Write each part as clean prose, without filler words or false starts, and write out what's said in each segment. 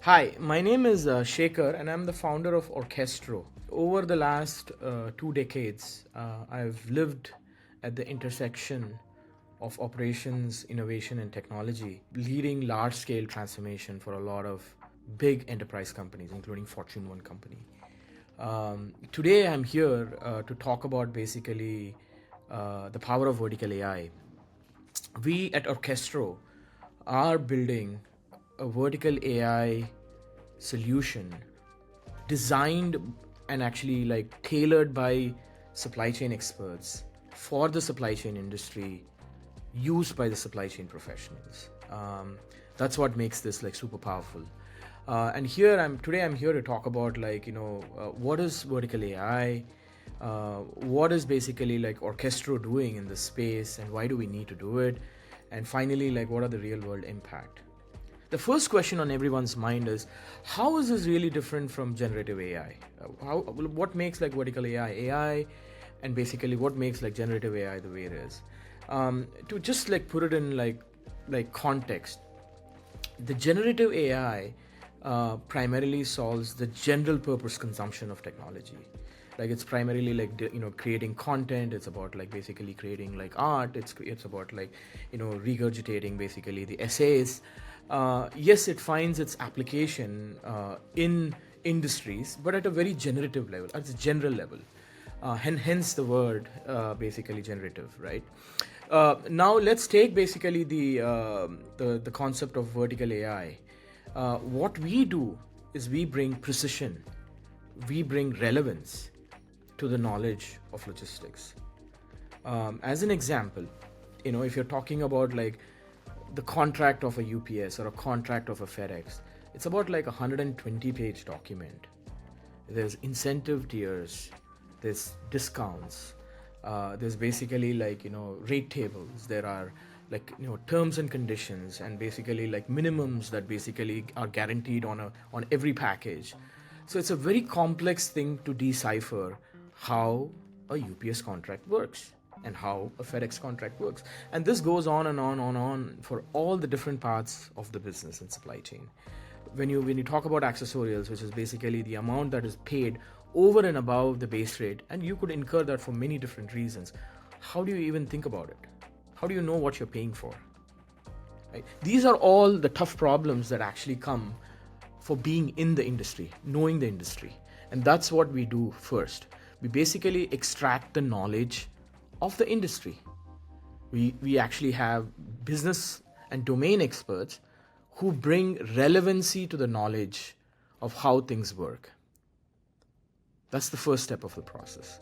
Hi, my name is Shekar and I'm the founder of Orchestro. Over the last 2 decades, I've lived at the intersection of operations, innovation, and technology, leading large scale transformation for a lot of big enterprise companies, including Fortune 1 company. Today, I'm here to talk about basically the power of vertical AI. We at Orchestro are building a vertical AI solution designed and actually like tailored by supply chain experts for the supply chain industry, used by the supply chain professionals. That's what makes this like super powerful. And here I'm here to talk about what is vertical AI, what is basically like Orchestro doing in this space, and why do we need to do it, and finally like what are the real world impact. The first question on everyone's mind is, how is this really different from generative AI? What makes like vertical AI, and basically what makes like generative AI the way it is? To just like put it in like context, the generative AI primarily solves the general purpose consumption of technology. Like it's primarily like creating content. It's about like basically creating like art. It's about like regurgitating basically the essays. Yes, it finds its application in industries, but at a very generative level, at a general level. Hence the word basically generative, right? Now let's take basically the concept of vertical AI. What we do is we bring precision, we bring relevance to the knowledge of logistics. As an example, if you're talking about like the contract of a UPS or a contract of a FedEx, it's about like a 120-page document. There's incentive tiers, there's discounts, there's basically like rate tables, there are like terms and conditions, and basically like minimums that basically are guaranteed on every package. So it's a very complex thing to decipher how a UPS contract works and how a FedEx contract works. And this goes on and on for all the different parts of the business and supply chain. When you talk about accessorials, which is basically the amount that is paid over and above the base rate, and you could incur that for many different reasons, how do you even think about it? How do you know what you're paying for? Right? These are all the tough problems that actually come for being in the industry, knowing the industry. And that's what we do first. We basically extract the knowledge of the industry. We actually have business and domain experts who bring relevancy to the knowledge of how things work. That's the first step of the process.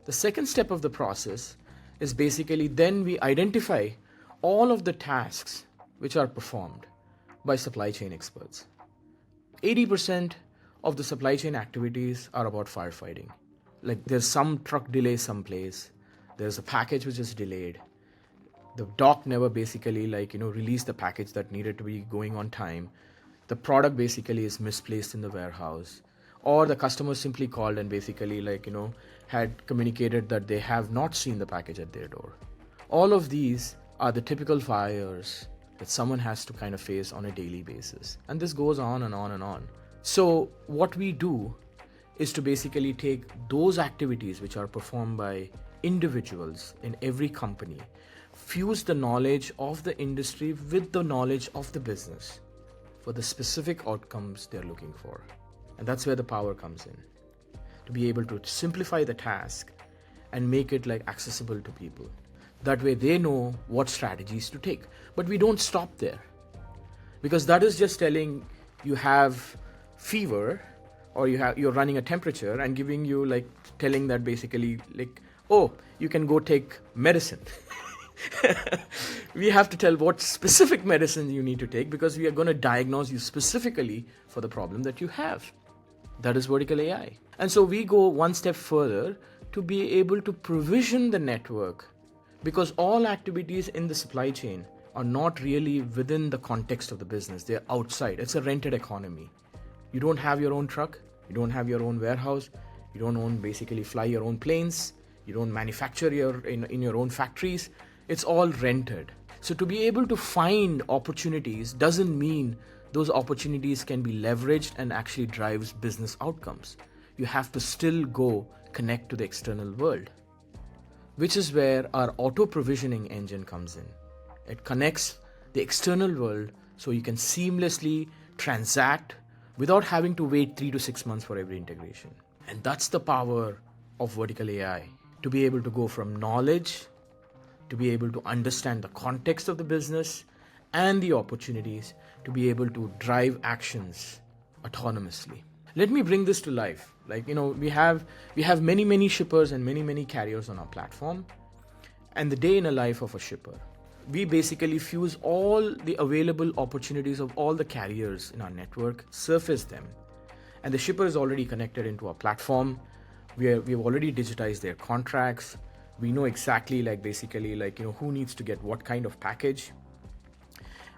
The second step of the process is basically then we identify all of the tasks which are performed by supply chain experts. 80% of the supply chain activities are about firefighting. Like there's some truck delay someplace, there's a package which is delayed, the dock never basically released the package that needed to be going on time, the product basically is misplaced in the warehouse, or the customer simply called and basically had communicated that they have not seen the package at their door. All of these are the typical fires that someone has to kind of face on a daily basis, and this goes on and on and on. So what we do is to basically take those activities which are performed by individuals in every company, fuse the knowledge of the industry with the knowledge of the business for the specific outcomes they're looking for. And that's where the power comes in, to be able to simplify the task and make it like accessible to people. That way they know what strategies to take. But we don't stop there, because that is just telling you have fever, or you're running a temperature and giving you like telling that basically like, oh, you can go take medicine. We have to tell what specific medicine you need to take, because we are going to diagnose you specifically for the problem that you have. That is vertical AI. And so we go one step further to be able to provision the network, because all activities in the supply chain are not really within the context of the business. They're outside. It's a rented economy. You don't have your own truck. You don't have your own warehouse. You don't basically fly your own planes. You don't manufacture in your own factories. It's all rented. So to be able to find opportunities doesn't mean those opportunities can be leveraged and actually drives business outcomes. You have to still go connect to the external world, which is where our auto provisioning engine comes in. It connects the external world so you can seamlessly transact without having to wait 3 to 6 months for every integration. And that's the power of vertical AI, to be able to go from knowledge, to be able to understand the context of the business and the opportunities, to be able to drive actions autonomously. Let me bring this to life. We have many shippers and many carriers on our platform, and the day in a life of a shipper. We basically fuse all the available opportunities of all the carriers in our network, surface them, and the shipper is already connected into our platform. We've already digitized their contracts. We know exactly who needs to get what kind of package.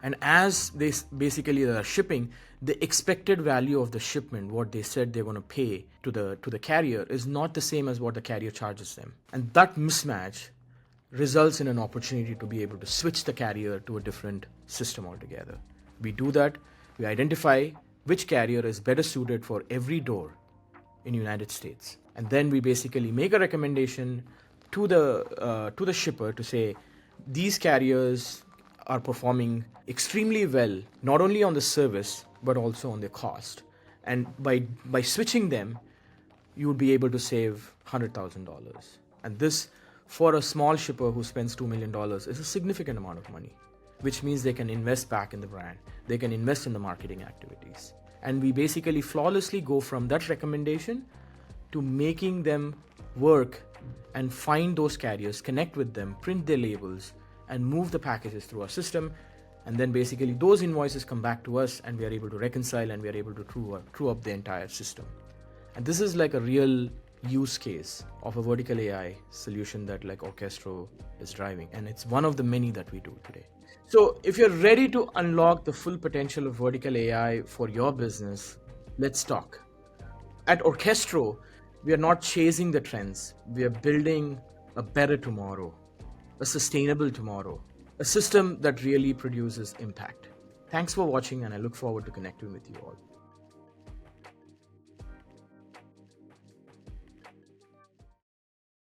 And as they are shipping, the expected value of the shipment, what they said they're going to pay to the carrier, is not the same as what the carrier charges them. And that mismatch results in an opportunity to be able to switch the carrier to a different system altogether. We do that. We identify which carrier is better suited for every door in the United States. And then we basically make a recommendation to the shipper to say, these carriers are performing extremely well, not only on the service, but also on the cost. And by switching them, you would be able to save $100,000. And this, for a small shipper who spends $2 million, is a significant amount of money, which means they can invest back in the brand. They can invest in the marketing activities. And we basically flawlessly go from that recommendation to making them work and find those carriers, connect with them, print their labels, and move the packages through our system. And then basically those invoices come back to us, and we are able to reconcile, and we are able to true up the entire system. And this is like a real use case of a vertical AI solution that Orchestro is driving. And it's one of the many that we do today. So if you're ready to unlock the full potential of vertical AI for your business, let's talk. At Orchestro, we are not chasing the trends. We are building a better tomorrow, a sustainable tomorrow, a system that really produces impact. Thanks for watching, and I look forward to connecting with you all.